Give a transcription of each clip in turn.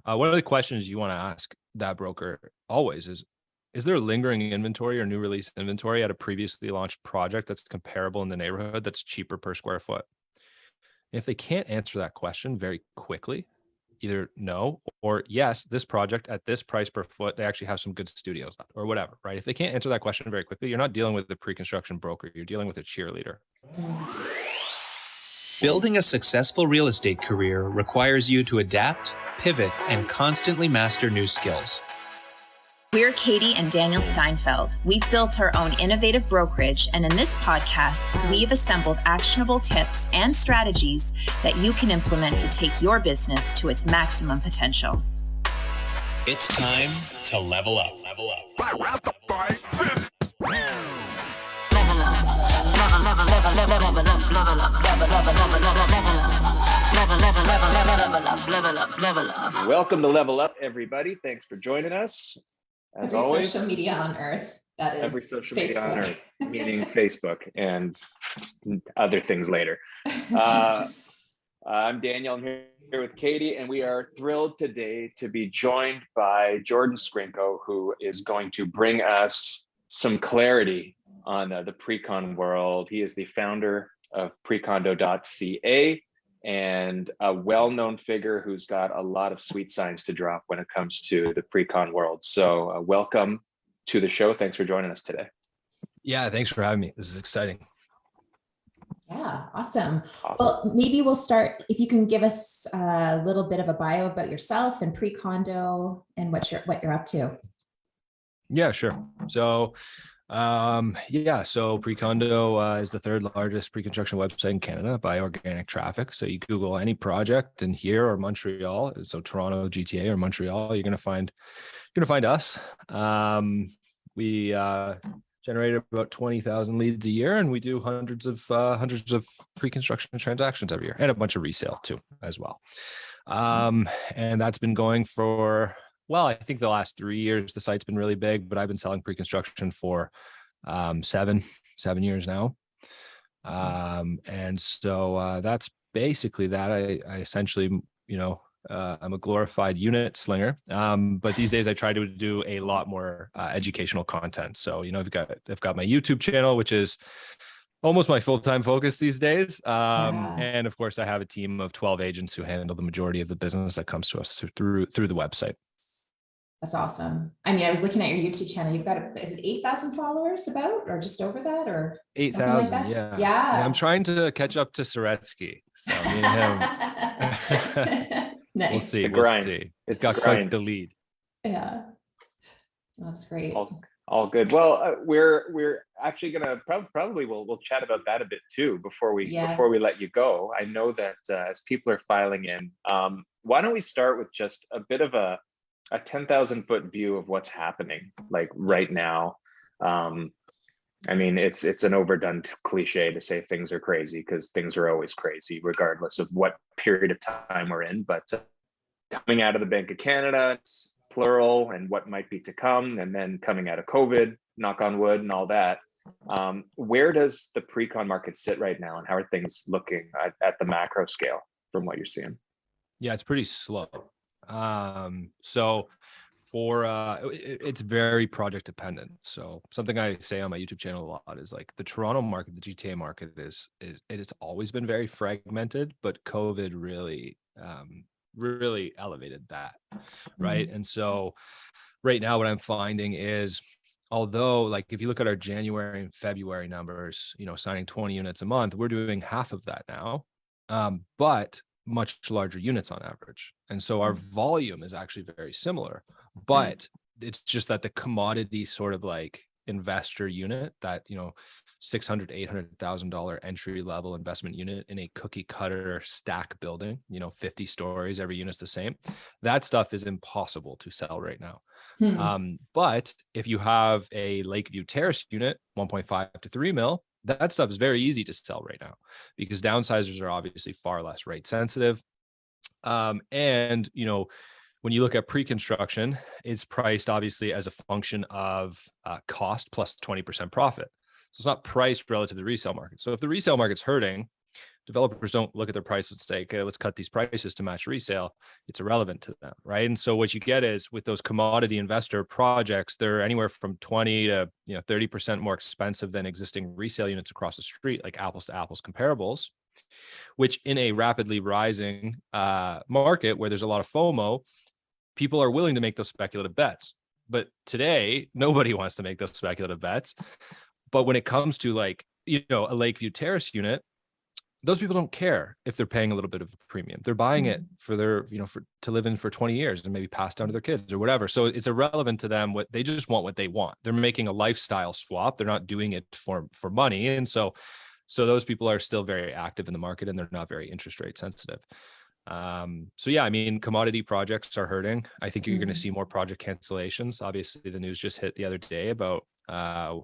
One of the questions you want to ask that broker always is there lingering inventory or new release inventory at a previously launched project that's comparable in the neighborhood that's cheaper per square foot? And if they can't answer that question very quickly, either no or yes, this project at this price per foot, they actually have some good studios or whatever, right? If they can't answer that question very quickly, you're not dealing with the pre-construction broker, you're dealing with a cheerleader. Building a successful real estate career requires you to adapt, pivot, and constantly master new skills. We're Katie and Daniel Steinfeld. We've built our own innovative brokerage, and in this podcast, we've assembled actionable tips and strategies that you can implement to take your business to its maximum potential. It's time to level up. Level up. Welcome to Level Up, everybody. Thanks for joining us. As always, social media on earth, that is every social Facebook. media on earth, meaning Facebook and other things later. I'm Daniel. I'm here with Katie, and we are thrilled today to be joined by Jordon Scrinko, who is going to bring us some clarity on the pre-con world. He is the founder of precondo.ca and a well-known figure who's got a lot of sweet signs to drop when it comes to the pre-con world. So welcome to the show. Thanks for joining us today. Yeah, thanks for having me. This is exciting. Yeah, awesome. Well, maybe we'll start, if you can give us a little bit of a bio about yourself and pre-condo and what you're up to. Yeah, sure. So so precondo is the third largest pre-construction website in Canada by organic traffic. So you Google any project in here or Montreal, so Toronto, GTA, or Montreal, you're gonna find us. We generated about 20,000 leads a year, and we do hundreds of pre-construction transactions every year, and a bunch of resale too as well. And that's been going for, well, I think the last 3 years. The site's been really big, but I've been selling pre-construction for 7 years now. And so that's basically that. I essentially, I'm a glorified unit slinger. But these days I try to do a lot more educational content. So, I've got my YouTube channel, which is almost my full-time focus these days. And of course I have a team of 12 agents who handle the majority of the business that comes to us through the website. That's awesome. I mean, I was looking at your YouTube channel. You've got, is it 8,000 followers about, or just over that, or 8,000? Like yeah. I'm trying to catch up to Soretsky. So me and him, nice. We'll see. It's got quite the lead. Yeah, that's great. All good. Well, we're actually gonna probably we'll chat about that a bit too before we let you go. I know that as people are filing in, why don't we start with just a bit of a 10,000 foot view of what's happening like right now. I mean, it's an overdone cliche to say things are crazy, because things are always crazy regardless of what period of time we're in. But coming out of the Bank of Canada, it's plural, and what might be to come, and then coming out of COVID, knock on wood, and all that. Where does the pre-con market sit right now, and how are things looking at the macro scale from what you're seeing? Yeah, it's pretty slow. So it's very project dependent. So something I say on my YouTube channel a lot is like the Toronto market, the GTA market it's always been very fragmented, but COVID really elevated that. Right. And so right now what I'm finding is, although like if you look at our January and February numbers, signing 20 units a month, we're doing half of that now. But much larger units on average. And so our volume is actually very similar, but it's just that the commodity sort of like investor unit, that, $600,000, $800,000 entry level investment unit in a cookie cutter stack building, 50 stories, every unit's the same. That stuff is impossible to sell right now. But if you have a Lakeview Terrace unit, 1.5 to 3 mil, that stuff is very easy to sell right now, because downsizers are obviously far less rate sensitive. And, when you look at pre-construction, it's priced obviously as a function of cost plus 20% profit. So it's not priced relative to the resale market. So if the resale market's hurting, developers don't look at their prices and say, okay, let's cut these prices to match resale. It's irrelevant to them, right? And so what you get is with those commodity investor projects, they're anywhere from 20 to 30% more expensive than existing resale units across the street, like apples to apples comparables, which in a rapidly rising market where there's a lot of FOMO, people are willing to make those speculative bets. But today, nobody wants to make those speculative bets. But when it comes to like, a Lakeview Terrace unit, those people don't care if they're paying a little bit of a premium. They're buying it for their, to live in for 20 years and maybe pass down to their kids or whatever. So it's irrelevant to them. What they just want what they want. They're making a lifestyle swap. They're not doing it for money. And so those people are still very active in the market and they're not very interest rate sensitive. So yeah, I mean, commodity projects are hurting. I think you're going to see more project cancellations. Obviously, the news just hit the other day about a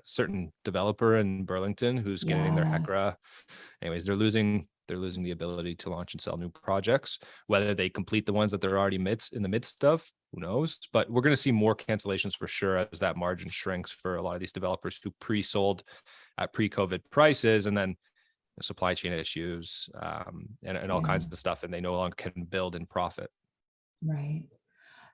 certain developer in Burlington who's getting their ECRA. Anyways, they're losing the ability to launch and sell new projects. Whether they complete the ones that they're already in the midst of, who knows? But we're going to see more cancellations for sure as that margin shrinks for a lot of these developers who pre-sold at pre-COVID prices, and then supply chain issues and all kinds of stuff, and they no longer can build and profit. Right.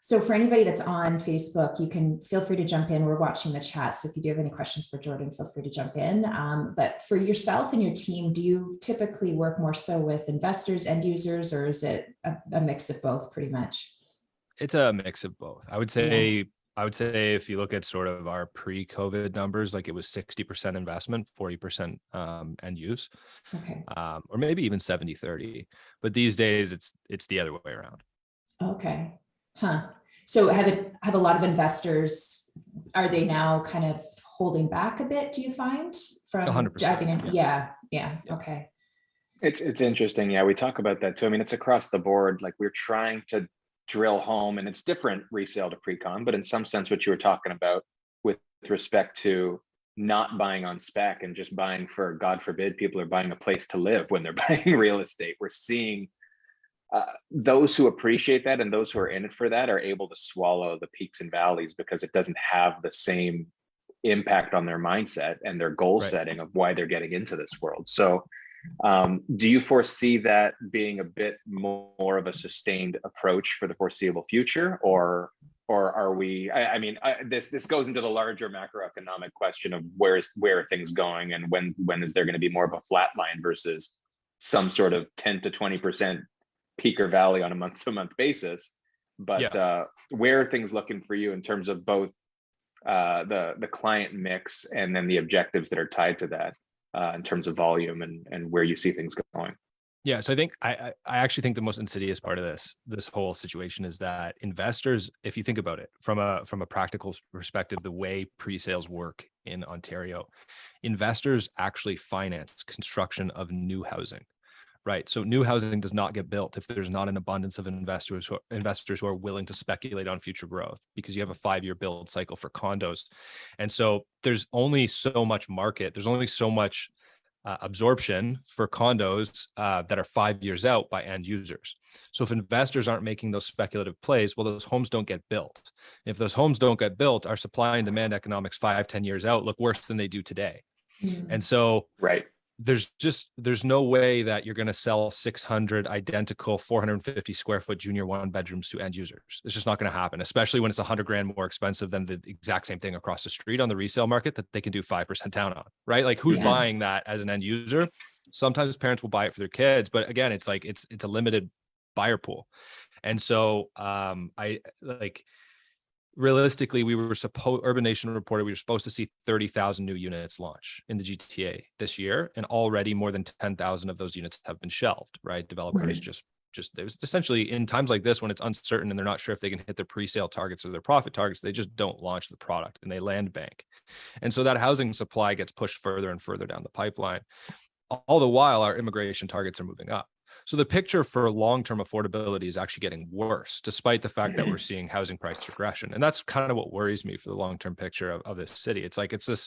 So for anybody that's on Facebook, you can feel free to jump in. We're watching the chat. So if you do have any questions for Jordon, feel free to jump in. But for yourself and your team, do you typically work more so with investors, end users, or is it a mix of both pretty much? It's a mix of both. I would say if you look at sort of our pre-COVID numbers, like it was 60% investment, 40% end use, or maybe even 70-30. But these days it's the other way around. Okay. Huh. So have a lot of investors, are they now kind of holding back a bit, do you find, from 100%, diving in? Yeah. Okay. It's interesting. Yeah, we talk about that too. I mean, it's across the board. Like we're trying to drill home, and it's different resale to pre-con, but in some sense what you were talking about with respect to not buying on spec and just buying for, God forbid, people are buying a place to live when they're buying real estate. We're seeing those who appreciate that and those who are in it for that are able to swallow the peaks and valleys because it doesn't have the same impact on their mindset and their goal setting of why they're getting into this world. So do you foresee that being a bit more of a sustained approach for the foreseeable future, or are we? I mean, this goes into the larger macroeconomic question of where are things going, and when is there going to be more of a flat line versus some sort of 10 to 20% peak or valley on a month-to-month basis? But where are things looking for you in terms of both the client mix and then the objectives that are tied to that? In terms of volume and where you see things going. Yeah, so I think I actually think the most insidious part of this whole situation is that investors, if you think about it from a practical perspective, the way pre-sales work in Ontario, investors actually finance construction of new housing, right? So new housing does not get built if there's not an abundance of investors who are willing to speculate on future growth, because you have a 5-year build cycle for condos. And so there's only so much market, there's only so much absorption for condos that are 5 years out by end users. So if investors aren't making those speculative plays, well, those homes don't get built. If those homes don't get built, our supply and demand economics 5-10 years out look worse than they do today. And so there's no way that you're going to sell 600 identical 450 square foot junior 1-bedrooms to end users. It's just not going to happen, especially when it's $100,000 more expensive than the exact same thing across the street on the resale market that they can do 5% down on, right? Like who's buying that as an end user? Sometimes parents will buy it for their kids, but again, it's like, it's a limited buyer pool. And so realistically, Urban Nation reported we were supposed to see 30,000 new units launch in the GTA this year, and already more than 10,000 of those units have been shelved, right? Developers just it was essentially, in times like this when it's uncertain and they're not sure if they can hit their pre-sale targets or their profit targets, they just don't launch the product and they land bank. And so that housing supply gets pushed further and further down the pipeline. All the while, our immigration targets are moving up. So the picture for long-term affordability is actually getting worse, despite the fact that we're seeing housing price regression. And that's kind of what worries me for the long-term picture of this city. It's like, it's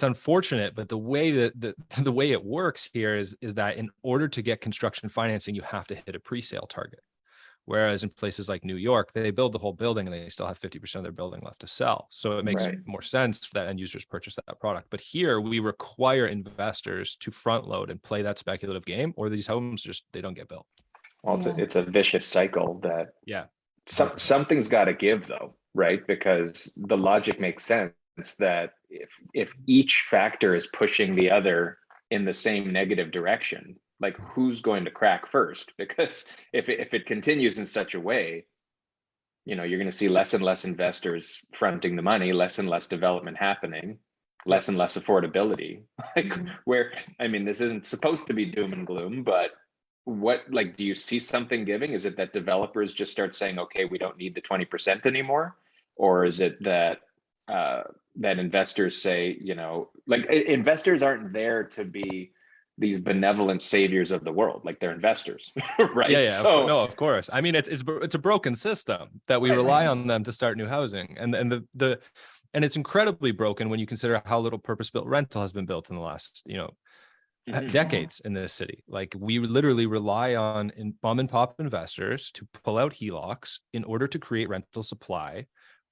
unfortunate, but the way that the way it works here is that in order to get construction financing, you have to hit a pre-sale target, Whereas in places like New York, they build the whole building and they still have 50% of their building left to sell. So it makes more sense that end users purchase that product. But here we require investors to front load and play that speculative game, or these homes just, they don't get built. Well, it's a vicious cycle that something's got to give though, right? Because the logic makes sense that if each factor is pushing the other in the same negative direction, like who's going to crack first? Because if it continues in such a way, you're going to see less and less investors fronting the money, less and less development happening, less and less affordability. Like this isn't supposed to be doom and gloom, but do you see something giving? Is it that developers just start saying, okay, we don't need the 20% anymore? Or is it that that investors say, investors aren't there to be these benevolent saviors of the world, like they're investors, right? Yeah. So, no, of course. I mean, it's a broken system that we rely on them to start new housing, and it's incredibly broken when you consider how little purpose-built rental has been built in the last, decades in this city. Like we literally rely on mom and pop investors to pull out HELOCs in order to create rental supply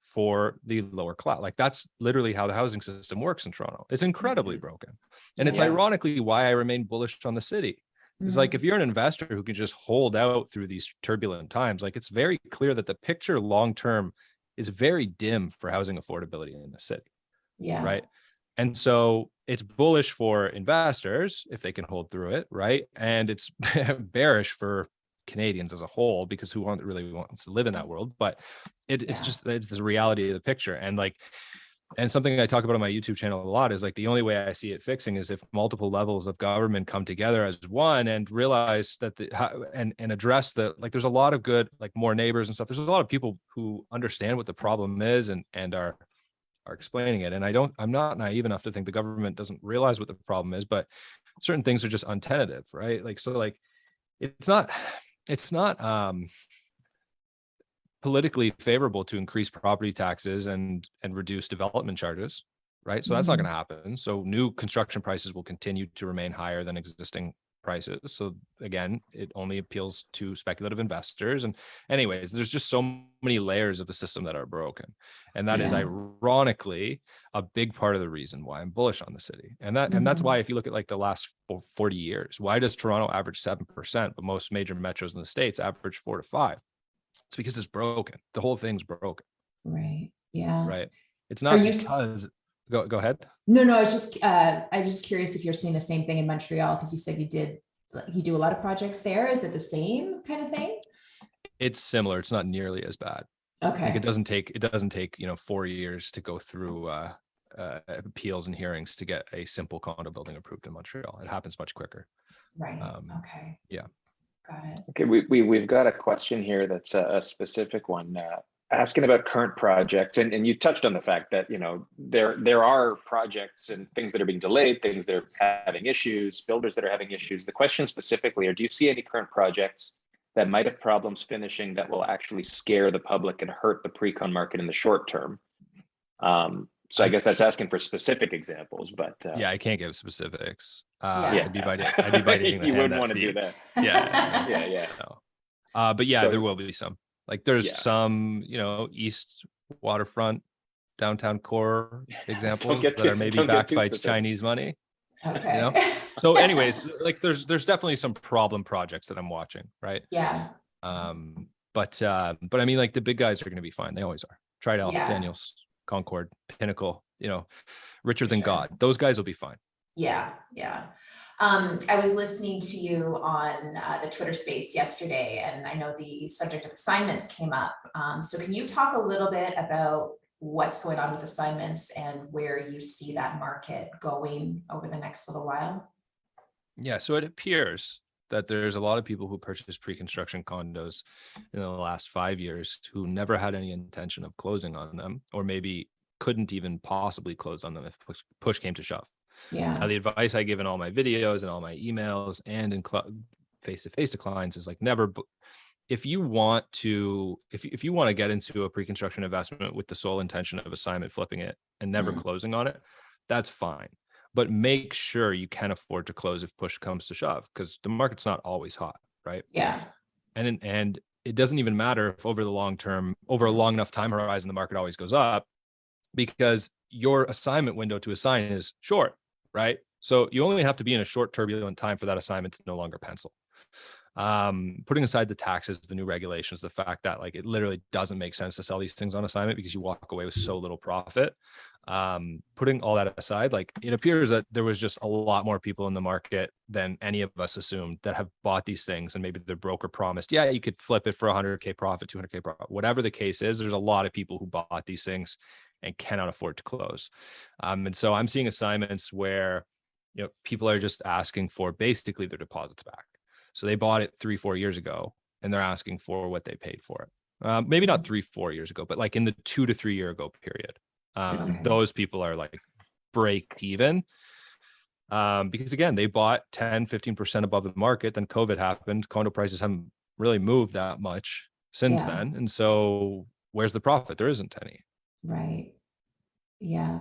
for the lower class. Like that's literally how the housing system works in Toronto. It's incredibly broken. And it's ironically why I remain bullish on the city. It's like, if you're an investor who can just hold out through these turbulent times, like it's very clear that the picture long-term is very dim for housing affordability in the city. Yeah. Right. And so it's bullish for investors if they can hold through it. Right. And it's bearish for Canadians as a whole, because who really wants to live in that world? But it's the reality of the picture. And something I talk about on my YouTube channel a lot is like, the only way I see it fixing is if multiple levels of government come together as one and realize that and address there's a lot of good, like more neighbors and stuff. There's a lot of people who understand what the problem is and are explaining it. And I'm not naive enough to think the government doesn't realize what the problem is, but certain things are just untentative, right? It's not politically favorable to increase property taxes and reduce development charges, right? So that's not going to happen. So new construction prices will continue to remain higher than existing prices. So again, it only appeals to speculative investors. And anyways, there's just so many layers of the system that are broken. And that is ironically a big part of the reason why I'm bullish on the city. And that's why, if you look at like the last 40 years, why does Toronto average 7%, but most major metros in the States average 4 to 5? It's because it's broken. The whole thing's broken. Right. Yeah. Right. It's not because go ahead. No, I was just curious if you're seeing the same thing in Montreal, because you said you do a lot of projects there. Is it the same kind of thing? It's similar. It's not nearly as bad. Okay. Like it doesn't take 4 years to go through appeals and hearings to get a simple condo building approved in Montreal. It happens much quicker. Right. Okay. Yeah. Got it. Okay, we've got a question here that's a specific one, asking about current projects, and you touched on the fact that there are projects and things that are being delayed, things that are having issues, builders that are having issues. The question specifically, do you see any current projects that might have problems finishing that will actually scare the public and hurt the pre-con market in the short term? So I guess that's asking for specific examples, but I can't give specifics. I'd be biting you wouldn't want to do that. Yeah. No. But there will be some. Like there's some, East Waterfront, downtown core examples that are maybe backed by Chinese money. Okay. So anyways, like there's definitely some problem projects that I'm watching, right? Yeah. But I mean, like the big guys are going to be fine. They always are. Tridel, Daniels, Concord, Pinnacle, richer than God. Those guys will be fine. Yeah. I was listening to you on the Twitter space yesterday, and I know the subject of assignments came up. So can you talk a little bit about what's going on with assignments and where you see that market going over the next little while? Yeah, so it appears that there's a lot of people who purchased pre-construction condos in the last 5 years who never had any intention of closing on them, or maybe couldn't even possibly close on them if push came to shove. Yeah. Now, the advice I give in all my videos and all my emails and in face-to-face to clients is like, never. If you want to get into a pre-construction investment with the sole intention of assignment flipping it and never closing on it, that's fine. But make sure you can afford to close if push comes to shove, because the market's not always hot, right? Yeah. And it doesn't even matter if over the long term, over a long enough time horizon, the market always goes up, because your assignment window to assign is short, right? So you only have to be in a short turbulent time for that assignment to no longer pencil. Putting aside the taxes, the new regulations, the fact that like it literally doesn't make sense to sell these things on assignment because you walk away with so little profit. Putting all that aside, like it appears that there was just a lot more people in the market than any of us assumed that have bought these things, and maybe their broker promised, yeah, you could flip it for 100K profit, 200K profit, whatever the case is. There's a lot of people who bought these things and cannot afford to close. And so I'm seeing assignments where, you know, people are just asking for basically their deposits back. So they bought it 3-4 years ago and they're asking for what they paid for it. Maybe not 3-4 years ago, but like in the 2 to 3 year ago period. Those people are like break even. Because again, they bought 10-15% above the market. Then COVID happened. Condo prices haven't really moved that much since then. And so where's the profit? There isn't any. Right. Yeah.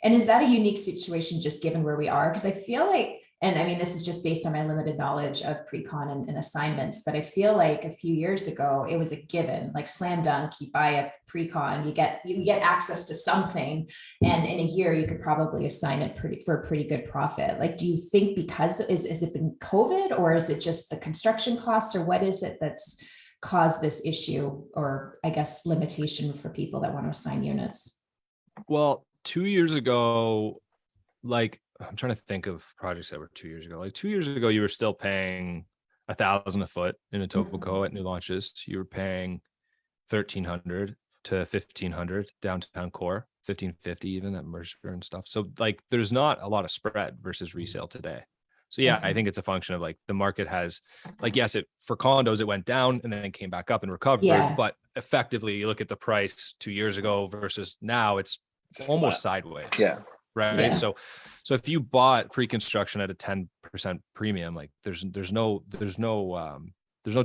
And is that a unique situation just given where we are? Because I feel like, and I mean, this is just based on my limited knowledge of pre-con and assignments, but I feel like a few years ago, it was a given, like slam dunk, you buy a pre-con, you get access to something. And in a year, you could probably assign it for a pretty good profit. Like, do you think because, is it been COVID, or is it just the construction costs, or what is it that's caused this issue, or I guess limitation for people that want to assign units? Well, 2 years ago, like I'm trying to think of projects that were 2 years ago. Like 2 years ago, you were still paying $1,000 a foot in Etobicoke at new launches. You were paying $1,300 to $1,500 downtown core, $1,550 even at Mercer and stuff. So like, there's not a lot of spread versus resale today. So yeah, I think it's a function of like the market has, like, yes, for condos, it went down and then came back up and recovered, but effectively you look at the price 2 years ago versus now, it's almost sideways. Yeah. Right. Yeah. So if you bought pre-construction at a 10% premium, like there's no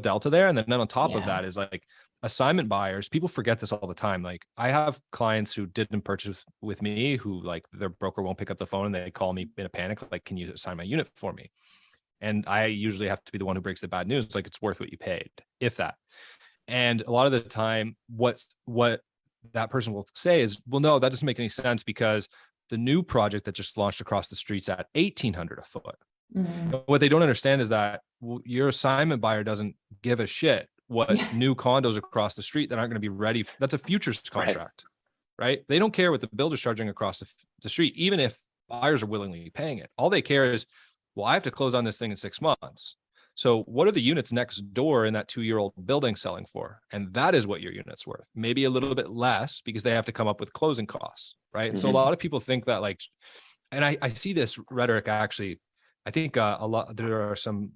delta there. And then on top of that is like assignment buyers. People forget this all the time. Like I have clients who didn't purchase with me, who like their broker won't pick up the phone and they call me in a panic, like, can you assign my unit for me? And I usually have to be the one who breaks the bad news. Like, it's worth what you paid, if that. And a lot of the time, what that person will say is, well, no, that doesn't make any sense because the new project that just launched across the street's at $1,800 a foot. What they don't understand is that your assignment buyer doesn't give a shit what new condos across the street that aren't going to be ready. That's a futures contract, right? They don't care what the builder's charging across the street, even if buyers are willingly paying it. All they care is, well, I have to close on this thing in 6 months. So what are the units next door in that 2-year-old building selling for? And that is what your unit's worth. Maybe a little bit less because they have to come up with closing costs, right? And so a lot of people think that like, and I see this rhetoric actually, I think there are some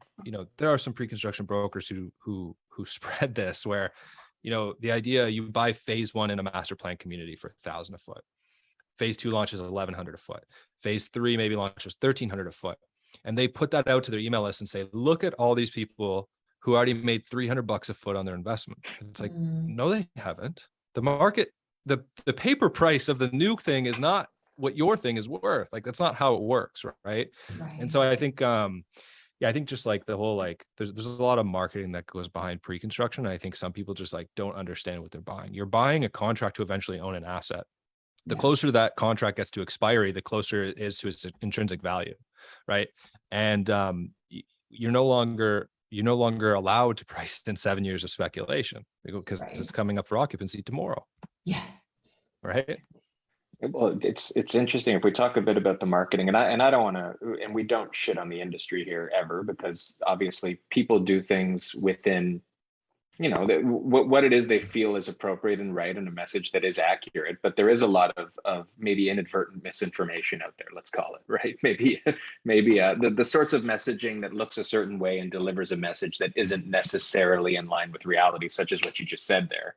pre-construction brokers who spread this where, you know, the idea you buy phase 1 in a master plan community for $1,000 a foot. Phase 2 launches $1,100 a foot. Phase 3 maybe launches $1,300 a foot. And they put that out to their email list and say, look at all these people who already made $300 a foot on their investment. It's like, no, they haven't. The market, the paper price of the new thing is not what your thing is worth. Like, that's not how it works. Right. And so I think, I think just like the whole, like, there's a lot of marketing that goes behind pre-construction. And I think some people just like don't understand what they're buying. You're buying a contract to eventually own an asset. The closer that contract gets to expiry, the closer it is to its intrinsic value, right? And you're no longer allowed to price in 7 years of speculation because it's coming up for occupancy tomorrow. Yeah. Right. Well, it's interesting if we talk a bit about the marketing, and I don't want to, and we don't shit on the industry here ever, because obviously people do things within, you know, what it is they feel is appropriate and right, and a message that is accurate. But there is a lot of maybe inadvertent misinformation out there, let's call it, right? Maybe the sorts of messaging that looks a certain way and delivers a message that isn't necessarily in line with reality, such as what you just said there.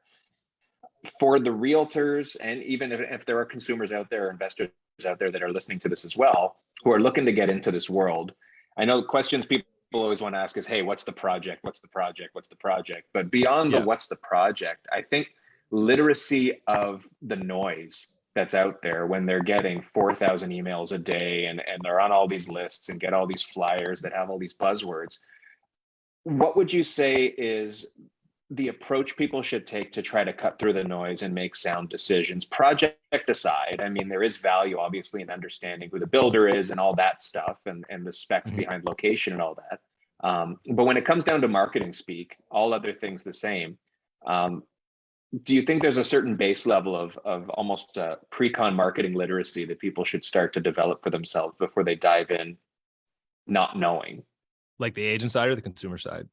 For the realtors, and even if there are consumers out there, or investors out there that are listening to this as well, who are looking to get into this world, I know questions people always want to ask is, hey, what's the project? What's the project? What's the project? But beyond the what's the project, I think literacy of the noise that's out there when they're getting 4,000 emails a day and they're on all these lists and get all these flyers that have all these buzzwords. What would you say is the approach people should take to try to cut through the noise and make sound decisions. Project aside, I mean, there is value obviously in understanding who the builder is and all that stuff, and the specs behind location and all that. But when it comes down to marketing speak, all other things the same, do you think there's a certain base level of almost pre-con marketing literacy that people should start to develop for themselves before they dive in not knowing? Like the agent side or the consumer side?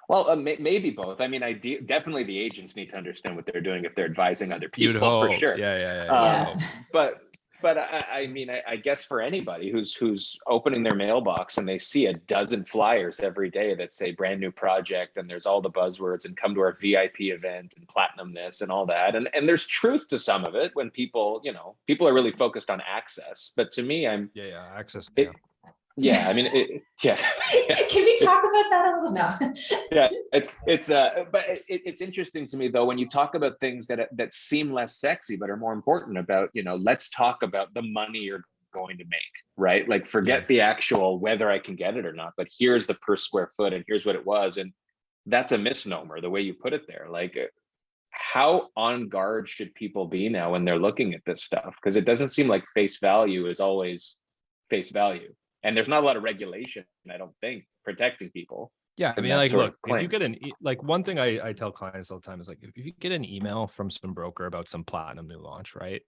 Well, maybe both. I mean, definitely the agents need to understand what they're doing if they're advising other people, for sure. Yeah. But I mean, I guess for anybody who's opening their mailbox and they see a dozen flyers every day that say brand new project, and there's all the buzzwords and come to our VIP event and platinum this and all that. And there's truth to some of it when people are really focused on access. But to me, access. Yeah, I mean, yeah. Can we talk about that a little? No. Yeah, but it's interesting to me though when you talk about things that seem less sexy but are more important about, let's talk about the money you're going to make, right? Like forget the actual whether I can get it or not, but here's the per square foot and here's what it was, and that's a misnomer the way you put it there. Like, how on guard should people be now when they're looking at this stuff? Because it doesn't seem like face value is always face value. And there's not a lot of regulation, I don't think, protecting people. Yeah, I mean, like, look, if you get one thing I tell clients all the time is like, if you get an email from some broker about some platinum new launch, right?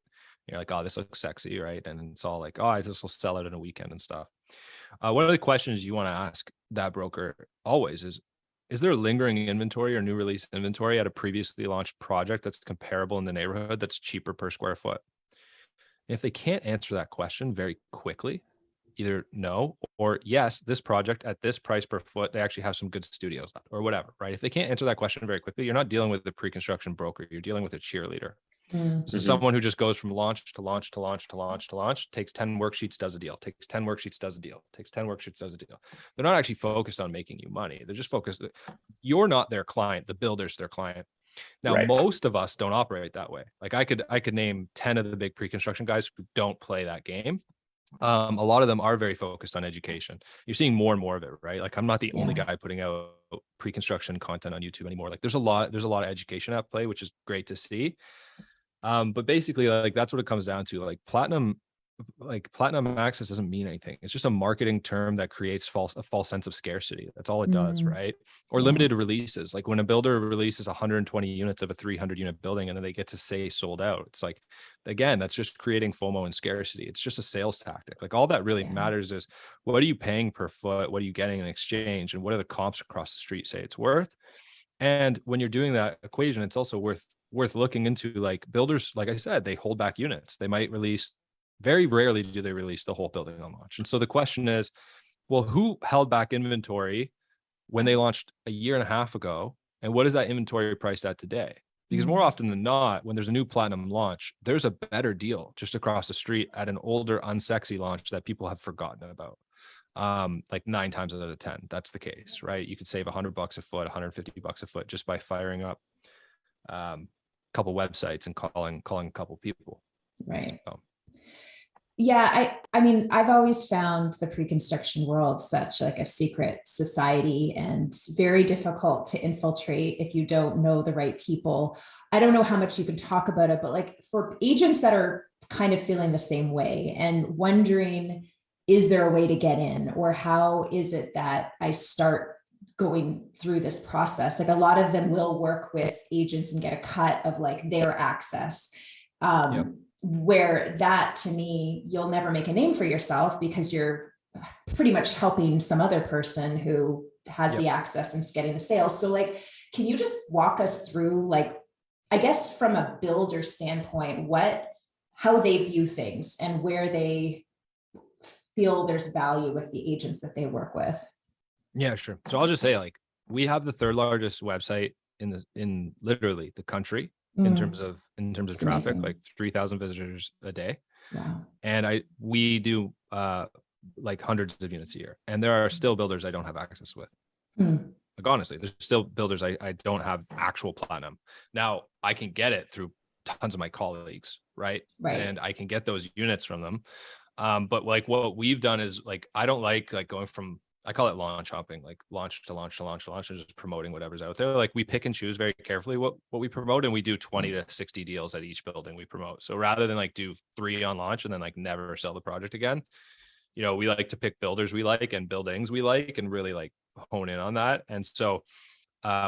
You're like, oh, this looks sexy, right? And it's all like, oh, this will sell it in a weekend and stuff. One of the questions you want to ask that broker always is there lingering inventory or new release inventory at a previously launched project that's comparable in the neighborhood that's cheaper per square foot? And if they can't answer that question very quickly, either no or yes, this project at this price per foot, they actually have some good studios or whatever, right? If they can't answer that question very quickly, you're not dealing with the pre-construction broker, you're dealing with a cheerleader. So someone who just goes from launch to launch to launch to launch to launch, takes 10 worksheets, does a deal, takes 10 worksheets, does a deal, takes 10 worksheets, does a deal. They're not actually focused on making you money. They're just focused. You're not their client, the builder's their client. Now, most of us don't operate that way. Like I could name 10 of the big pre-construction guys who don't play that game. A lot of them are very focused on education. You're seeing more and more of it, right? Like I'm not the only guy putting out pre-construction content on YouTube anymore. Like there's a lot of education at play, which is great to see. But basically, like that's what it comes down to. Like platinum access doesn't mean anything. It's just a marketing term that creates a false sense of scarcity. That's all it does, right? Or limited releases. Like when a builder releases 120 units of a 300 unit building and then they get to say sold out. It's like, again, that's just creating FOMO and scarcity. It's just a sales tactic. Like all that really matters is what are you paying per foot? What are you getting in exchange? And what are the comps across the street say it's worth? And when you're doing that equation, it's also worth looking into. Like builders, like I said, they hold back units. They might release, very rarely do they release the whole building on launch. And so the question is, well, who held back inventory when they launched a year and a half ago? And what is that inventory priced at today? Because more often than not, when there's a new platinum launch, there's a better deal just across the street at an older, unsexy launch that people have forgotten about. Like 9 times out of 10, that's the case, right? You could save $100 a foot, $150 a foot just by firing up a couple websites and calling a couple people. Right. So. Yeah, I mean, I've always found the pre-construction world such like a secret society and very difficult to infiltrate if you don't know the right people. I don't know how much you can talk about it, but like for agents that are kind of feeling the same way and wondering, is there a way to get in, or how is it that I start going through this process? Like a lot of them will work with agents and get a cut of like their access. Where that, to me, you'll never make a name for yourself because you're pretty much helping some other person who has the access and is getting the sales. So like, can you just walk us through, like, I guess from a builder standpoint, how they view things and where they feel there's value with the agents that they work with? Yeah, sure. So I'll just say, like, we have the 3rd largest website in literally the country. In terms of traffic, amazing. Like 3,000 visitors a day. Wow. And we do like hundreds of units a year, and there are still builders I don't have access with. Like honestly, there's still builders I don't have actual platinum. Now I can get it through tons of my colleagues, right? And I can get those units from them. But like what we've done is, like, I don't like going from I call it launch hopping, like launch to launch to launch to launch, and just promoting whatever's out there. Like we pick and choose very carefully what we promote, and we do 20 to 60 deals at each building we promote. So rather than like do 3 on launch and then like never sell the project again, we like to pick builders we like and buildings we like and really like hone in on that. And so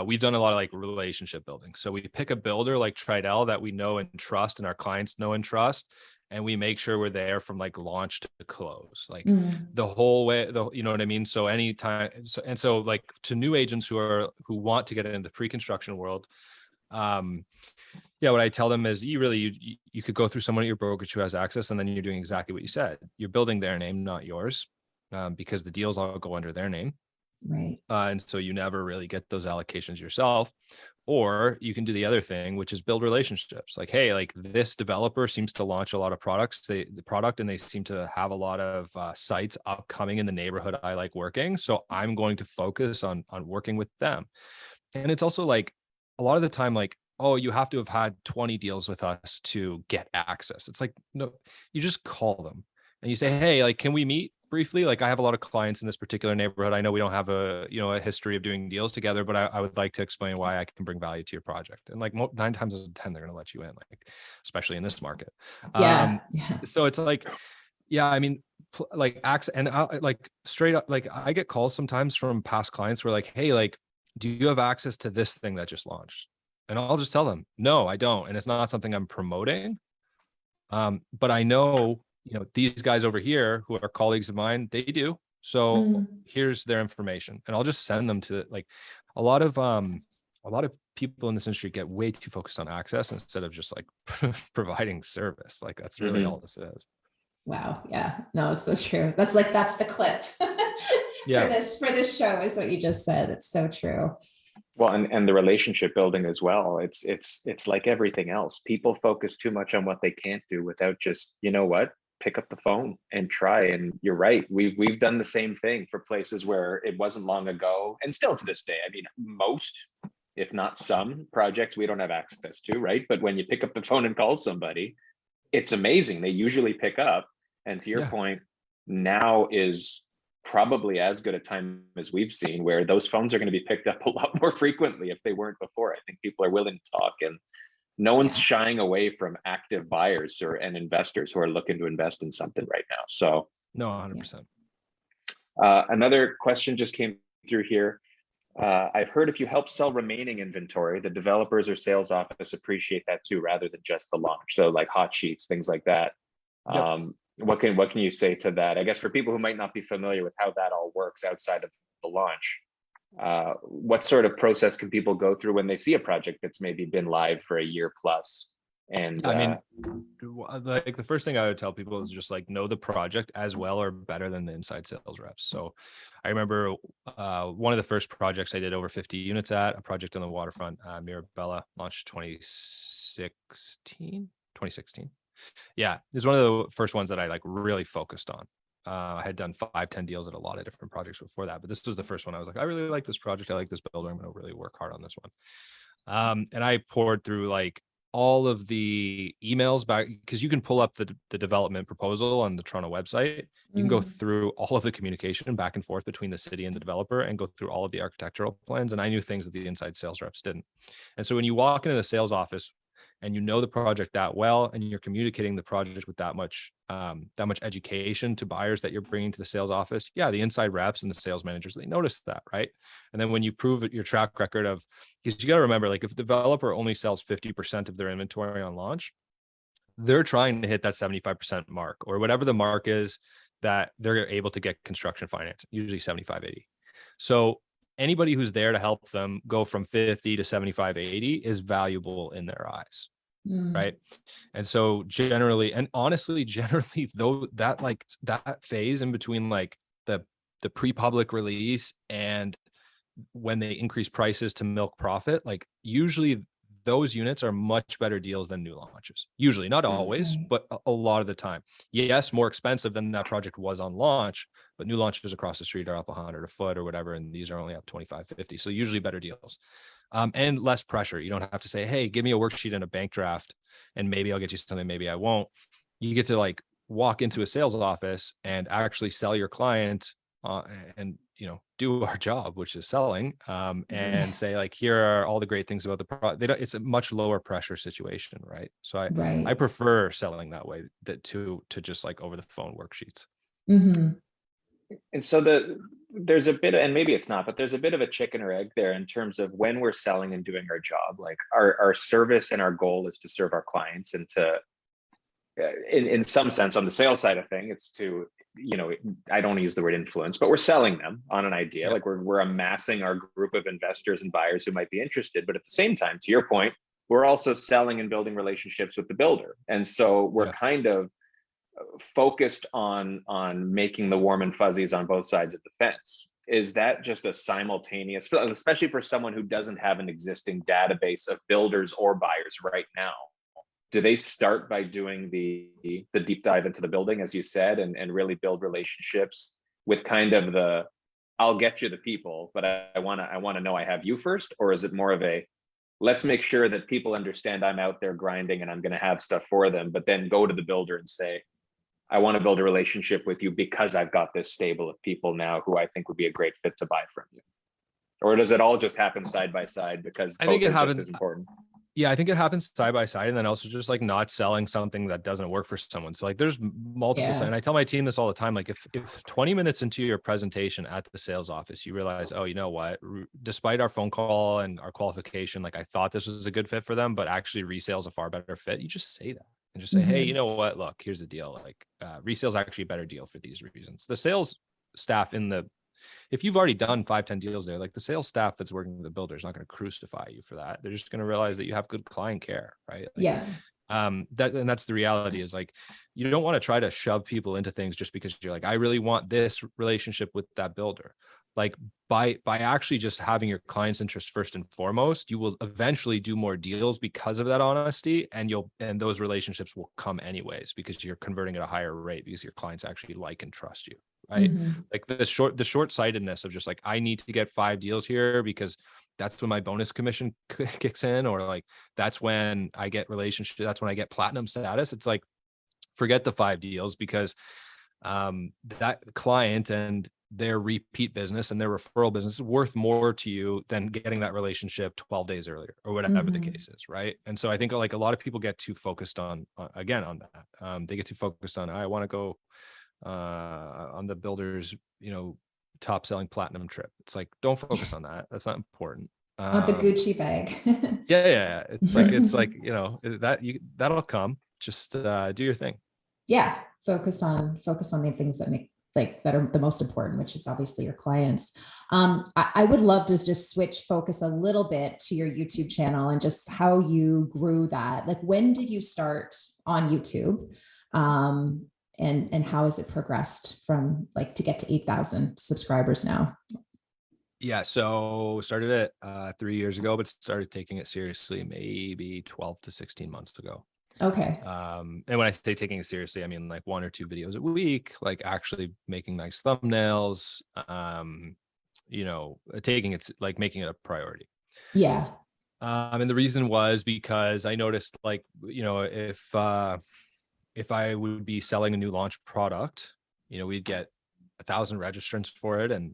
we've done a lot of like relationship building. So we pick a builder like Tridel that we know and trust and our clients know and trust. And we make sure we're there from like launch to close, like the whole way, you know what I mean? So anytime, so like to new agents who want to get into the pre-construction world, what I tell them is you could go through someone at your brokerage who has access, and then you're doing exactly what you said. You're building their name, not yours, because the deals all go under their name. Right. And so you never really get those allocations yourself. Or you can do the other thing, which is build relationships. Like, hey, like this developer seems to launch a lot of products, and they seem to have a lot of sites upcoming in the neighborhood I like working. So I'm going to focus on working with them. And it's also like a lot of the time, like, oh, you have to have had 20 deals with us to get access. It's like, no, you just call them and you say, hey, like, can we meet briefly? Like, I have a lot of clients in this particular neighborhood. I know we don't have a history of doing deals together, but I would like to explain why I can bring value to your project. And like 9 times out of 10, they're going to let you in, like, especially in this market. So it's like, I mean, like access, and like straight up, like I get calls sometimes from past clients who are like, hey, like, do you have access to this thing that just launched? And I'll just tell them, no, I don't. And it's not something I'm promoting. But I know, these guys over here who are colleagues of mine, they do. So here's their information, and I'll just send them to, like, a lot of people in this industry get way too focused on access instead of just like providing service. Like that's really all this is. Wow. Yeah, no, it's so true. That's the clip for this show is what you just said. It's so true. Well, and the relationship building as well. It's like everything else. People focus too much on what they can't do without just, pick up the phone and try. And you're right. We've done the same thing for places where it wasn't long ago, and still to this day. I mean, most, if not some projects we don't have access to, right? But when you pick up the phone and call somebody, it's amazing. They usually pick up. And to your point, now is probably as good a time as we've seen where those phones are going to be picked up a lot more frequently if they weren't before. I think people are willing to talk, and no one's shying away from active buyers and investors who are looking to invest in something right now. So no, 100%. Another question just came through here. I've heard if you help sell remaining inventory, the developers or sales office appreciate that too, rather than just the launch. So like hot sheets, things like that. What can you say to that? I guess for people who might not be familiar with how that all works outside of the launch, what sort of process can people go through when they see a project that's maybe been live for a year plus? And I mean, like the first thing I would tell people is just like know the project as well or better than the inside sales reps. So I remember one of the first projects I did over 50 units at, a project on the waterfront, Mirabella, launched 2016. Yeah, it was one of the first ones that I like really focused on. I had done 5-10 deals at a lot of different projects before that, but this was the first one I was like, I really like this project. I like this builder. I'm going to really work hard on this one. And I poured through like all of the emails back, because you can pull up the development proposal on the Toronto website. You can go through all of the communication back and forth between the city and the developer and go through all of the architectural plans. And I knew things that the inside sales reps didn't. And so when you walk into the sales office and you know the project that well, and you're communicating the project with that much education to buyers that you're bringing to the sales office, the inside reps and the sales managers, they notice that, right? And then when you prove your track record of, because you got to remember, like if a developer only sells 50% of their inventory on launch, they're trying to hit that 75% mark or whatever the mark is that they're able to get construction finance, usually 75, 80. So anybody who's there to help them go from 50 to 75, 80 is valuable in their eyes. Right. And so generally, and honestly, though, that phase in between like the pre-public release and when they increase prices to milk profit, like usually those units are much better deals than new launches. Usually, not always, but a lot of the time. Yes, more expensive than that project was on launch, but new launches across the street are up 100 a foot or whatever, and these are only up 25, 50. So usually better deals. And less pressure. You don't have to say, hey, give me a worksheet and a bank draft, and maybe I'll get you something, maybe I won't. You get to like walk into a sales office and actually sell your client and do our job, which is selling, and say like, here are all the great things about the product. It's a much lower pressure situation, right? So I Right. prefer selling that way to just like over the phone worksheets. Mm-hmm. And so there's a bit, and maybe it's not, but there's a bit of a chicken or egg there in terms of when we're selling and doing our job. Like our service and our goal is to serve our clients, and to, in some sense, on the sales side of thing, it's to, I don't use the word influence, but we're selling them on an idea. Yeah. Like we're amassing our group of investors and buyers who might be interested. But at the same time, to your point, we're also selling and building relationships with the builder. And so we're kind of focused on making the warm and fuzzies on both sides of the fence. Is that just a simultaneous, especially for someone who doesn't have an existing database of builders or buyers right now? Do they start by doing the deep dive into the building, as you said, and really build relationships with kind of the, I'll get you the people, but I want to know I have you first? Or is it more of a, let's make sure that people understand I'm out there grinding and I'm going to have stuff for them, but then go to the builder and say, I want to build a relationship with you because I've got this stable of people now who I think would be a great fit to buy from you? Or does it all just happen side by side because I think it happens just as important? Yeah, I think it happens side by side, and then also just like not selling something that doesn't work for someone. So like there's multiple times, and I tell my team this all the time, like if 20 minutes into your presentation at the sales office, you realize, oh, you know what, despite our phone call and our qualification, like I thought this was a good fit for them, but actually resale is a far better fit. You just say that and just say, hey, you know what, look, here's the deal. Like resale is actually a better deal for these reasons. The sales staff if you've already done 5-10 deals there, like the sales staff that's working with the builder is not going to crucify you for that. They're just going to realize that you have good client care, right? Like, and that's the reality, is like, you don't want to try to shove people into things just because you're like, I really want this relationship with that builder. Like by actually just having your client's interest first and foremost, you will eventually do more deals because of that honesty, and those relationships will come anyways because you're converting at a higher rate because your clients actually like and trust you. Right. Like the short-sightedness of just like, I need to get 5 deals here because that's when my bonus commission kicks in, or like, that's when I get that's when I get platinum status. It's like, forget the 5 deals, because that client and their repeat business and their referral business is worth more to you than getting that relationship 12 days earlier or whatever the case is. Right. And so I think like a lot of people get too focused on that. They get too focused on, I want to go on the builder's, top selling platinum trip. It's like, don't focus on that. That's not important. The Gucci bag. Yeah. It's like, that'll come. Just do your thing. Yeah. Focus on the things that are the most important, which is obviously your clients. I would love to just switch focus a little bit to your YouTube channel and just how you grew that. Like, when did you start on YouTube? And how has it progressed from like to get to 8,000 subscribers now? Yeah, so started it 3 years ago, but started taking it seriously maybe 12 to 16 months ago. Okay. And when I say taking it seriously, I mean like 1 or 2 videos a week, like actually making nice thumbnails, taking it, like making it a priority. Yeah. And the reason was because I noticed, like, if I would be selling a new launch product, we'd get 1,000 registrants for it, and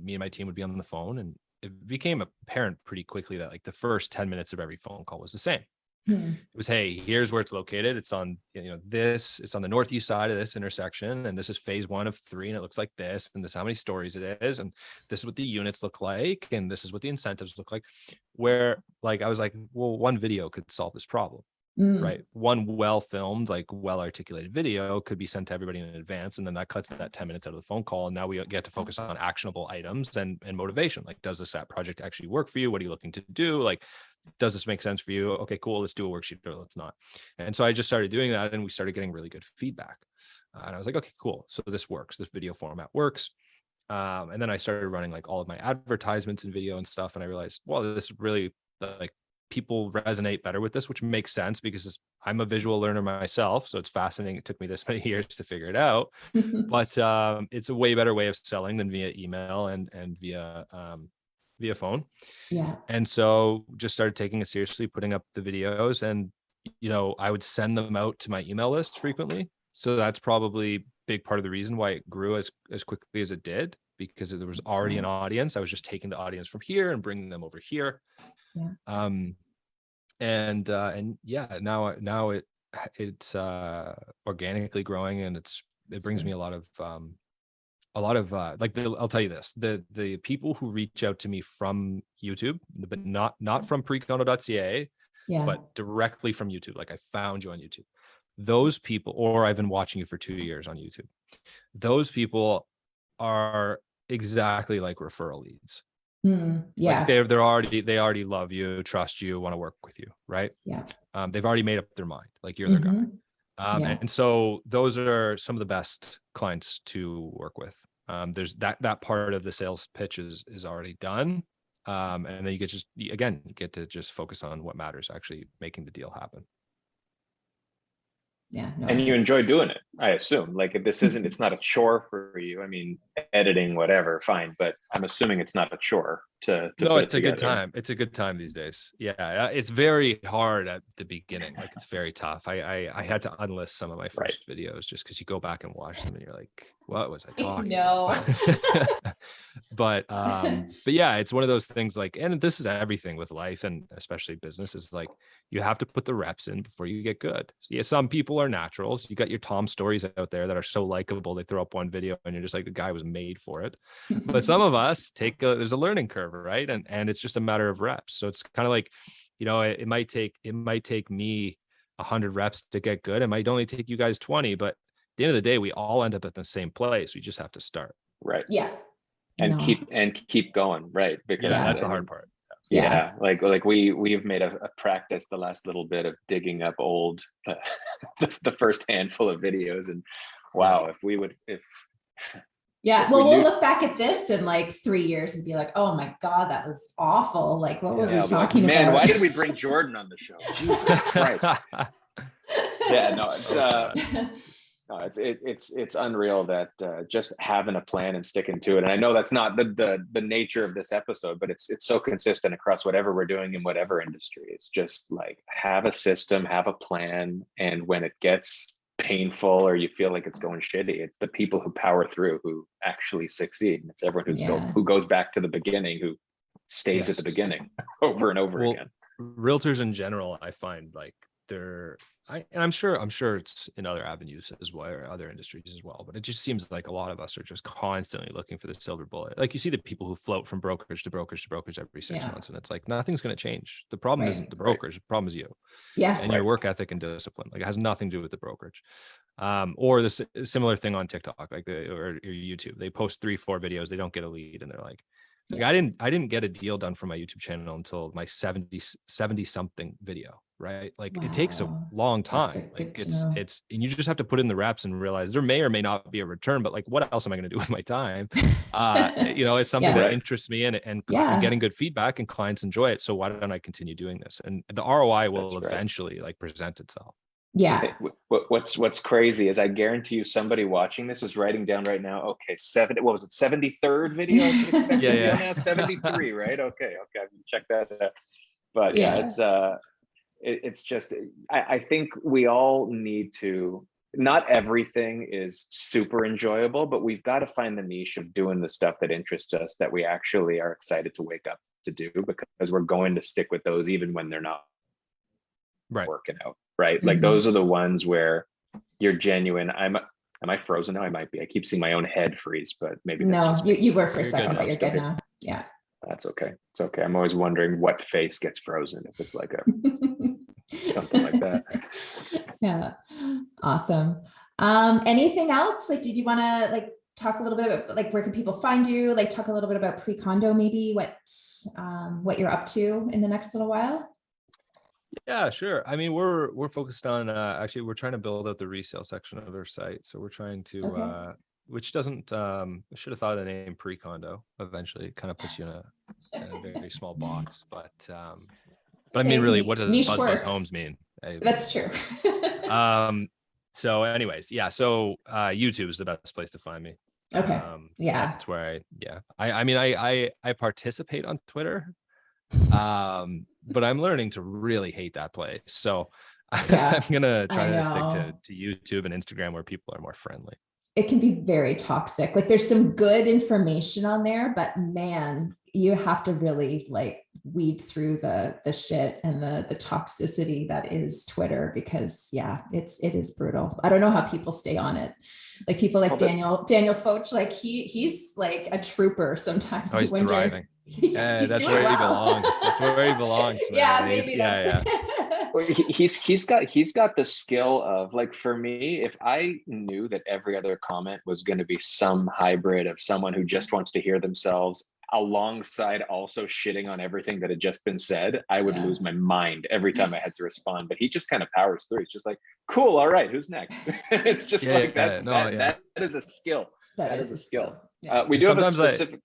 me and my team would be on the phone, and it became apparent pretty quickly that like the first 10 minutes of every phone call was the same. It was, hey, here's where it's located. It's on, it's on the northeast side of this intersection, and this is phase 1 of 3, and it looks like this, and this is how many stories it is, and this is what the units look like, and this is what the incentives look like. Where like I was like, well, one video could solve this problem. Right. One well-filmed, like well-articulated video could be sent to everybody in advance. And then that cuts that 10 minutes out of the phone call. And now we get to focus on actionable items and motivation. Like, does this project actually work for you? What are you looking to do? Like, does this make sense for you? Okay, cool. Let's do a worksheet, or let's not. And so I just started doing that, and we started getting really good feedback. And I was like, okay, cool. So this works. This video format works. And then I started running like all of my advertisements and video and stuff. And I realized, well, this really, like, people resonate better with this, which makes sense because I'm a visual learner myself. So it's fascinating. It took me this many years to figure it out, but it's a way better way of selling than via email and via phone. Yeah. And so just started taking it seriously, putting up the videos, and, I would send them out to my email list frequently. So that's probably a big part of the reason why it grew as quickly as it did, because there was already an audience. I was just taking the audience from here and bringing them over here. Yeah. And yeah, now it's organically growing, and it brings me a lot of like, I'll tell you this, the people who reach out to me from YouTube, but not from precondo.ca, but directly from YouTube, like I found you on YouTube, those people, or I've been watching you for 2 years on YouTube, those people are exactly like referral leads. Yeah. Like they already love you, trust you, want to work with you, right? Yeah. They've already made up their mind, like you're their guy. And so those are some of the best clients to work with. There's that part of the sales pitch is already done. And then you get to just focus on what matters, actually making the deal happen. Yeah. No, and you enjoy doing it, I assume. Like, if this isn't, it's not a chore for you. I mean, editing, whatever, fine, but I'm assuming it's not a chore to No, put it's it a good together. time. It's a good time these days. Yeah, it's very hard at the beginning. Like, it's very tough. I had to unlist some of my first videos just because you go back and watch them and you're like, what was I talking about? But yeah, it's one of those things, like, and this is everything with life, and especially business, is like, you have to put the reps in before you get good. So yeah, some people are naturals. You got your Tom Stories out there that are so likable. They throw up one video and you're just like, the guy was made for it. But some of us there's a learning curve, right? And it's just a matter of reps. So it's kind of like, it might take me 100 reps to get good. It might only take you guys 20, but at the end of the day, we all end up at the same place. We just have to start. Right. Yeah. And keep going. Right. Because that's the hard part. Yeah. Like we've made a practice the last little bit of digging up old, the first handful of videos, and wow, we'll look back at this in like 3 years and be like, oh my God, that was awful. Like, what were we talking about? Man, why did we bring Jordon on the show? Jesus Christ. Yeah, no, it's unreal that just having a plan and sticking to it. And I know that's not the nature of this episode, but it's so consistent across whatever we're doing in whatever industry. It's just like, have a system, have a plan, and when it gets painful or you feel like it's going shitty, it's the people who power through who actually succeed. It's everyone who goes back to the beginning, who stays at the beginning over and over again. Realtors in general, I find, like, I'm sure it's in other avenues as well, or other industries as well, but it just seems like a lot of us are just constantly looking for the silver bullet. Like, you see the people who float from brokerage to brokerage to brokerage every 6 months, and it's like, nothing's going to change. The problem isn't the brokerage, the problem is you. And your work ethic and discipline. Like, it has nothing to do with the brokerage. Or the similar thing on TikTok, like or YouTube. They post 3-4 videos, they don't get a lead, and they're like, I didn't get a deal done for my YouTube channel until my 70 something video, right? Like, it takes a long time. Like, it's and you just have to put in the reps and realize there may or may not be a return, but like, what else am I going to do with my time? It's something that interests me, and I'm getting good feedback and clients enjoy it. So why don't I continue doing this? And the ROI will eventually like present itself. Yeah. What's crazy is, I guarantee you somebody watching this is writing down right now, okay, 73rd video I could expect now? 73, right? Okay, I can check that out. But it's just, I think we all need to, not everything is super enjoyable, but we've got to find the niche of doing the stuff that interests us, that we actually are excited to wake up to do, because we're going to stick with those even when they're not working out. Right. Like, those are the ones where you're genuine. Am I frozen now? I might be. I keep seeing my own head freeze, but maybe that's you were for a second, but you're good now. Yeah. That's okay. It's okay. I'm always wondering what face gets frozen, if it's like something like that. Yeah. Awesome. Anything else? Like, did you want to like talk a little bit about, like, where can people find you? Like, talk a little bit about Precondo, maybe what you're up to in the next little while? Yeah, sure. I mean, we're focused on actually, we're trying to build out the resale section of our site. So we're trying to which doesn't I should have thought of the name Precondo. Eventually, it kind of puts you in a very small box. But I mean, really, what does Buzz Homes mean? That's true. So anyways, yeah. So YouTube is the best place to find me. Okay. That's where I participate on Twitter. But I'm learning to really hate that place. So I'm gonna try to stick to YouTube and Instagram, where people are more friendly. it can be very toxic. Like there's some good information on there, but man, you have to really like weed through the shit and the toxicity that is Twitter, because yeah, it is brutal. I don't know how people stay on it. Like people like Daniel Foch, like he's like a trooper sometimes. Oh, he's thriving. Yeah, that's where he belongs. That's where he belongs. Man. Yeah, maybe that's Well, he's got the skill of, like, for me, if I knew that every other comment was going to be some hybrid of someone who just wants to hear themselves alongside also shitting on everything that had just been said, I would lose my mind every time I had to respond. But he just kind of powers through. He's just like, cool, all right, who's next? It's just like that. That is a skill. That is a skill. Yeah. We do have a specific.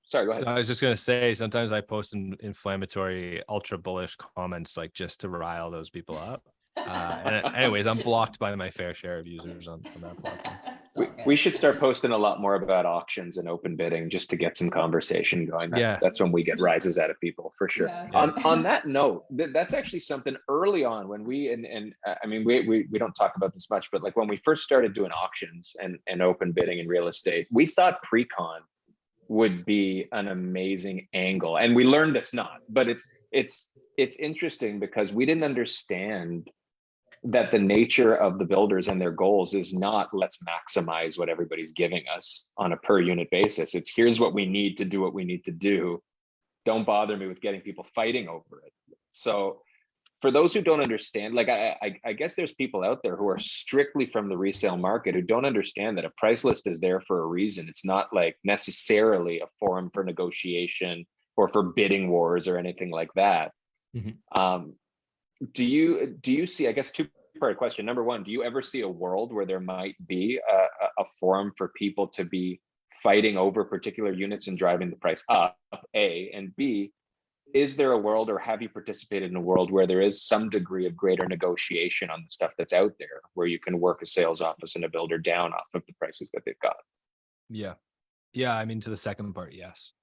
Sorry, go ahead. I was just going to say, sometimes I post inflammatory, ultra bullish comments, like just to rile those people up. And anyways, I'm blocked by my fair share of users on that platform. We should start posting a lot more about auctions and open bidding just to get some conversation going. That's when we get rises out of people, for sure. Yeah. On that note, that's actually something early on when we, I mean, we don't talk about this much, but like when we first started doing auctions and open bidding in real estate, we thought pre-con would be an amazing angle, and we learned it's not. But it's interesting because we didn't understand that the nature of the builders and their goals is not let's maximize what everybody's giving us on a per unit basis. It's here's what we need to do what we need to do. Don't bother me with getting people fighting over it. So for those who don't understand, like I guess there's people out there who are strictly from the resale market who don't understand that a price list is there for a reason. It's not like necessarily a forum for negotiation or for bidding wars or anything like that. Mm-hmm. Do you see, I guess, two-part question. Number one, do you ever see a world where there might be a forum for people to be fighting over particular units and driving the price up, A, and B, is there a world, or have you participated in a world where there is some degree of greater negotiation on the stuff that's out there, where you can work a sales office and a builder down off of the prices that they've got? Yeah. I mean, to the second part, yes.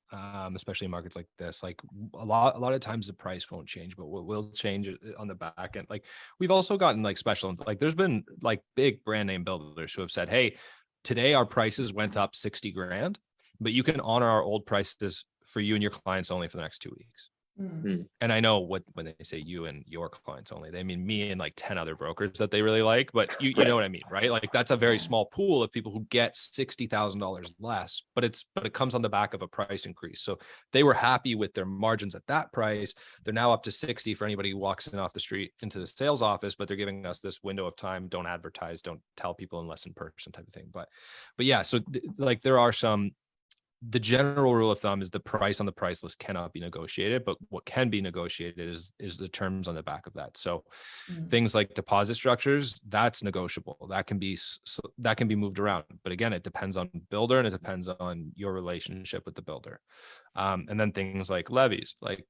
Especially in markets like this, like a lot of times the price won't change, but what will change on the back end. Like we've also gotten like special, like there's been like big brand name builders who have said, hey, today our prices went up 60 grand, but you can honor our old prices for you and your clients only for the next 2 weeks. Mm-hmm. And I know when they say you and your clients only, they mean me and like 10 other brokers that they really like, but you know what I mean, right? Like that's a very small pool of people who get $60,000 less, but it comes on the back of a price increase. So they were happy with their margins at that price. They're now up to 60 for anybody who walks in off the street into the sales office, but they're giving us this window of time. Don't advertise, don't tell people unless in person type of thing. But yeah, so like there are some. The general rule of thumb is the price on the price list cannot be negotiated, but what can be negotiated is the terms on the back of that. So things like deposit structures, that's negotiable. That can be moved around. But again, it depends on the builder and it depends on your relationship with the builder. And then things like levies, like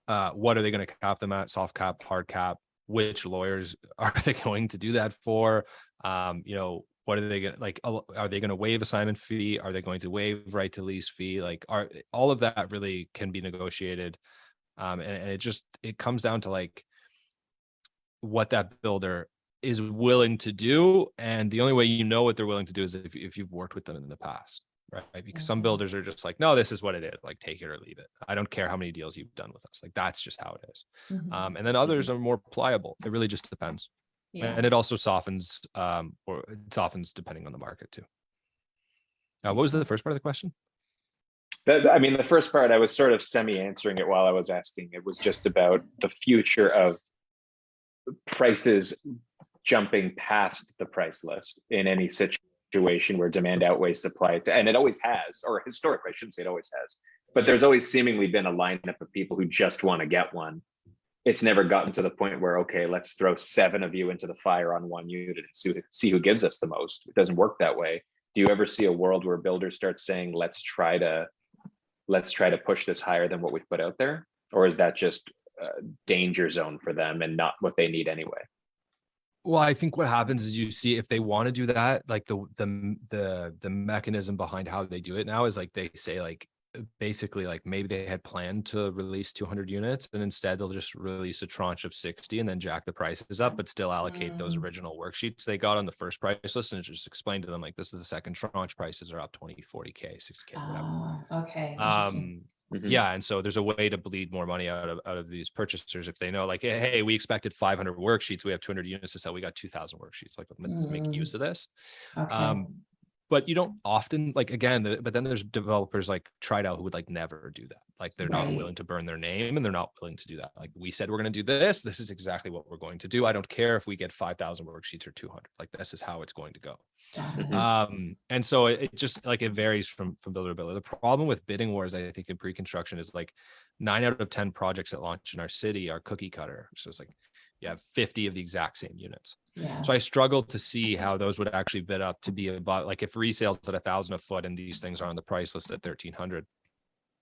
what are they going to cap them at? Soft cap, hard cap? Which lawyers are they going to do that for? What are they going to, like, are they going to waive assignment fee? Are they going to waive right to lease fee? Like, all of that really can be negotiated. And it comes down to like what that builder is willing to do. And the only way you know what they're willing to do is if you've worked with them in the past, right? Because some builders are just like, no, this is what it is. Like, take it or leave it. I don't care how many deals you've done with us. Like, that's just how it is. Mm-hmm. And then others are more pliable. It really just depends. Yeah. And it also softens, or it softens depending on the market too. What was the first part of the question? I mean, the first part, I was sort of semi-answering it while I was asking. It was just about the future of prices jumping past the price list in any situation where demand outweighs supply. And it always has, or historically, I shouldn't say it always has, but there's always seemingly been a lineup of people who just want to get one. It's never gotten to the point where, okay, let's throw 7 of you into the fire on one unit and see who gives us the most. It doesn't work that way. Do you ever see a world where builders start saying, let's try to push this higher than what we've put out there? Or is that just a danger zone for them and not what they need anyway? Well, I think what happens is you see if they want to do that, like the mechanism behind how they do it now is like they say like basically like maybe they had planned to release 200 units and instead they'll just release a tranche of 60 and then jack the prices up, but still allocate those original worksheets they got on the first price list and just explain to them like, this is the second tranche, prices are up 20, 40K, 60K, whatever. Okay. Interesting. Yeah. And so there's a way to bleed more money out of these purchasers if they know like, hey, we expected 500 worksheets. We have 200 units to sell. We got 2,000 worksheets. Like, let's make use of this. Okay. But you don't often like, again, but then there's developers like TriDAO who would like never do that. Like they're not willing to burn their name and they're not willing to do that. Like we said, we're going to do this. This is exactly what we're going to do. I don't care if we get 5,000 worksheets or 200. Like this is how it's going to go. And so it just like it varies from builder to builder. The problem with bidding wars, I think, in pre-construction is like 9 out of 10 projects that launch in our city are cookie cutter. So it's like you have 50 of the exact same units. So I struggle to see how those would actually bid up to be about like if resales at 1,000 a foot and these things are on the price list at 1,300.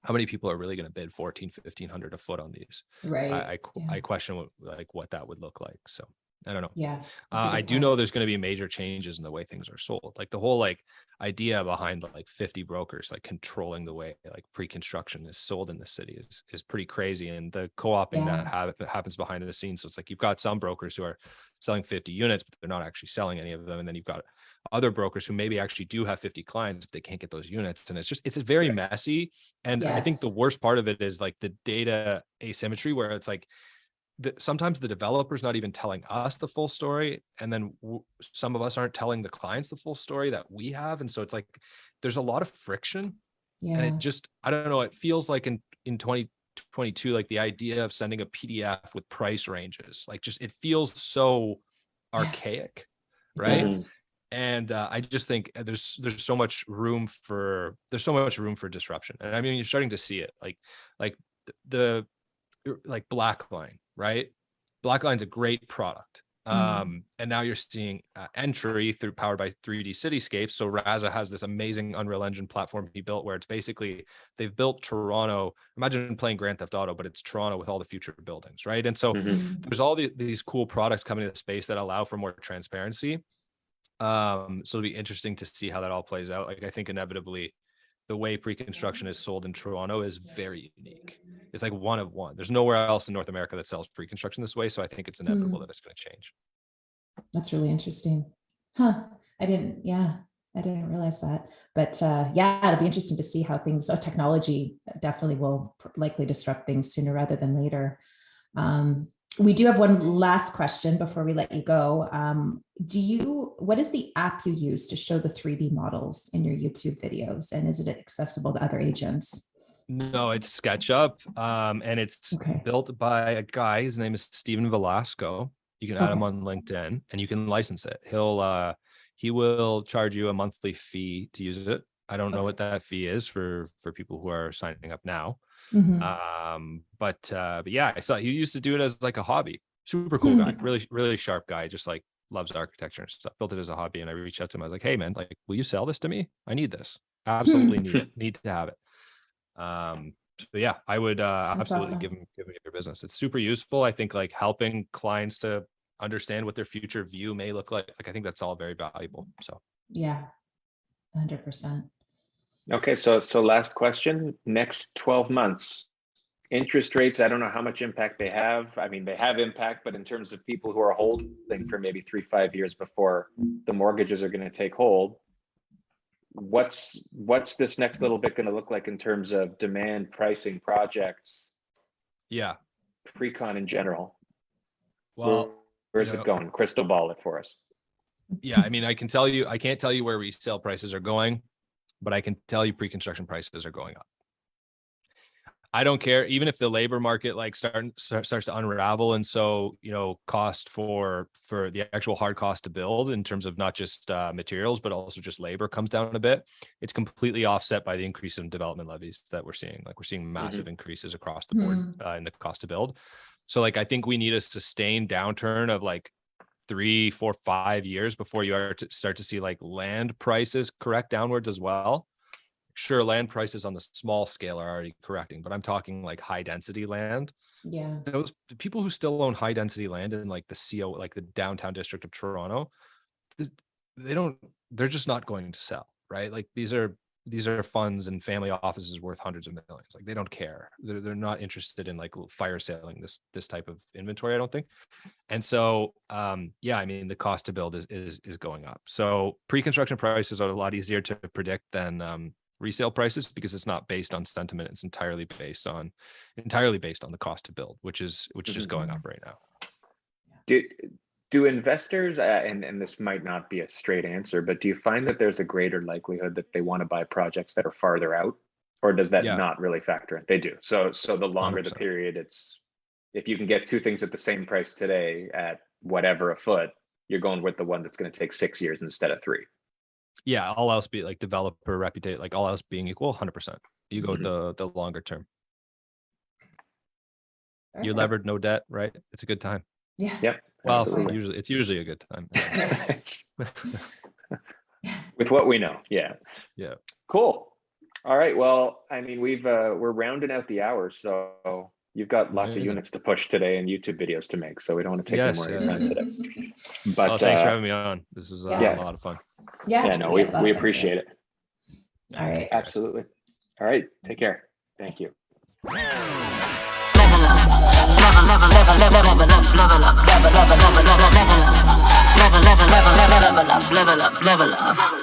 How many people are really going to bid 1,400-1,500 a foot on these? I question what that would look like. So I don't know. I do know there's going to be major changes in the way things are sold. Like the whole like idea behind like 50 brokers like controlling the way like pre-construction is sold in the city is pretty crazy. And the co-oping that happens behind the scenes. So it's like you've got some brokers who are selling 50 units, but they're not actually selling any of them. And then you've got other brokers who maybe actually do have 50 clients, but they can't get those units. And it's very messy. And I think the worst part of it is like the data asymmetry where it's like, sometimes the developer's not even telling us the full story. And then some of us aren't telling the clients the full story that we have. And so it's like, there's a lot of friction and it just, I don't know, it feels like in 2022, like the idea of sending a PDF with price ranges, like just, it feels so archaic. Right. And I just think there's so much room for disruption. And I mean, you're starting to see it like Blackline. Right. Blackline's a great product. And now you're seeing entry powered by 3D Cityscapes. So Raza has this amazing Unreal Engine platform he built where it's basically, they've built Toronto. Imagine playing Grand Theft Auto, but it's Toronto with all the future buildings. Right. And so there's all these cool products coming to the space that allow for more transparency. So it'll be interesting to see how that all plays out. Like I think inevitably the way pre-construction is sold in Toronto is very unique. It's like one of one. There's nowhere else in North America that sells pre-construction this way. So I think it's inevitable that it's going to change. That's really interesting. I didn't realize that. But it'll be interesting to see how technology definitely will likely disrupt things sooner rather than later. We do have one last question before we let you go. What is the app you use to show the 3D models in your YouTube videos? And is it accessible to other agents? No, it's SketchUp. And it's built by a guy. His name is Steven Velasco. You can add him on LinkedIn and you can license it. He will charge you a monthly fee to use it. I don't know what that fee is for people who are signing up now. But yeah, I saw he used to do it as like a hobby. Super cool guy, really, really sharp guy, just like loves architecture and stuff. Built it as a hobby. And I reached out to him. I was like, hey man, like, will you sell this to me? I need this. Absolutely need to have it. So yeah, I would absolutely give him your business. It's super useful. I think like helping clients to understand what their future view may look like. Like I think that's all very valuable. So yeah, 100%. Okay, so last question. Next 12 months, interest rates, I don't know how much impact they have. I mean, they have impact, but in terms of people who are holding for maybe 3-5 years before the mortgages are going to take hold, what's this next little bit going to look like in terms of demand, pricing, projects? Yeah. Pre-con in general. Well, where's it going? Crystal ball it for us. Yeah, I mean, I can't tell you where resale prices are going, but I can tell you pre-construction prices are going up. I don't care, even if the labor market like starts to unravel. And so, cost for the actual hard cost to build in terms of not just materials, but also just labor comes down a bit. It's completely offset by the increase in development levies that we're seeing. Like we're seeing massive increases across the board in the cost to build. So like, I think we need a sustained downturn of like 3, 4, 5 years before you are to start to see like land prices correct downwards as well. Sure, land prices on the small scale are already correcting, but I'm talking like high density land. Yeah. Those people who still own high density land in like the CO, like the downtown district of Toronto, they're just not going to sell, right? Like these are these are funds and family offices worth hundreds of millions. Like, they don't care. They're not interested in like fire selling this type of inventory, I don't think. And so, yeah, I mean, the cost to build is going up. So pre-construction prices are a lot easier to predict than resale prices, because it's not based on sentiment. It's entirely based on the cost to build, which is just going up right now. Do investors, and this might not be a straight answer, but do you find that there's a greater likelihood that they want to buy projects that are farther out, or does that not really factor in? They do. So the longer 100%. the period, it's, if you can get two things at the same price today at whatever a foot, you're going with the one that's going to take 6 years instead of 3. Yeah, all else be like developer reputation, like all else being equal, 100%. You go with the longer term. You're levered, no debt, right? It's a good time. Yeah. Yep. Well, Absolutely. it's usually a good time. With what we know. Yeah. Yeah. Cool. All right. Well, I mean, we're rounding out the hour, so you've got lots of units to push today and YouTube videos to make, so we don't want to take any more of your time today. But thanks for having me on. This was a lot of fun. Yeah. No, we appreciate it. All right. Absolutely. All right. Take care. Thank you. Level up.